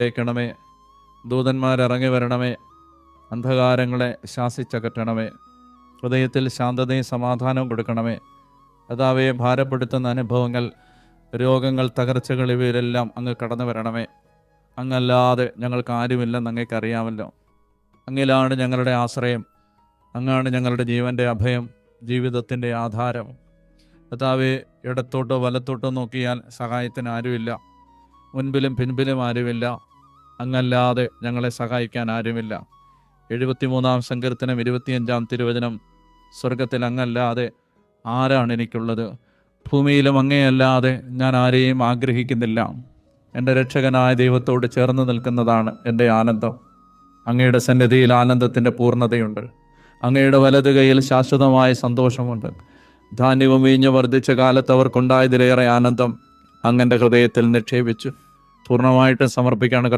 കേൾക്കണമേ. ദൂതന്മാരിറങ്ങി വരണമേ. അന്ധകാരങ്ങളെ ശാസിച്ചകറ്റണമേ. ഹൃദയത്തിൽ ശാന്തതയും സമാധാനവും കൊടുക്കണമേ. കർത്താവേ, ഭാരപ്പെടുത്തുന്ന അനുഭവങ്ങൾ, രോഗങ്ങൾ, തകർച്ചകൾ ഇവയിലെല്ലാം അങ്ങ് കടന്നു വരണമേ. അങ്ങല്ലാതെ ഞങ്ങൾക്ക് ആരുമില്ലെന്ന് അങ്ങേക്കറിയാമല്ലോ. അങ്ങിലാണ് ഞങ്ങളുടെ ആശ്രയം. അങ്ങാണ് ഞങ്ങളുടെ ജീവൻ്റെ അഭയം, ജീവിതത്തിൻ്റെ ആധാരം. കർത്താവേ, ഇടത്തോട്ടോ വലത്തോട്ടോ നോക്കിയാൽ സഹായത്തിന് ആരുമില്ല. മുൻപിലും പിൻപിലും ആരുമില്ല. അങ്ങല്ലാതെ ഞങ്ങളെ സഹായിക്കാൻ ആരുമില്ല. 73-ാം സങ്കീർത്തനം 25-ാം തിരുവചനം, സ്വർഗത്തിൽ അങ്ങല്ലാതെ ആരാണ് എനിക്കുള്ളത്? ഭൂമിയിലും അങ്ങയല്ലാതെ ഞാൻ ആരെയും ആഗ്രഹിക്കുന്നില്ല. എൻ്റെ രക്ഷകനായ ദൈവത്തോട് ചേർന്ന് നിൽക്കുന്നതാണ് എൻ്റെ ആനന്ദം. അങ്ങയുടെ സന്നിധിയിൽ ആനന്ദത്തിൻ്റെ പൂർണ്ണതയുണ്ട്. അങ്ങയുടെ വലത് കൈയിൽ ശാശ്വതമായ സന്തോഷമുണ്ട്. ധാന്യവും വീഞ്ഞു വർദ്ധിച്ച കാലത്ത് അവർക്കുണ്ടായതിലേറെ ആനന്ദം അങ്ങൻ്റെ ഹൃദയത്തിൽ നിക്ഷേപിച്ചു. പൂർണ്ണമായിട്ട് സമർപ്പിക്കുകയാണ്.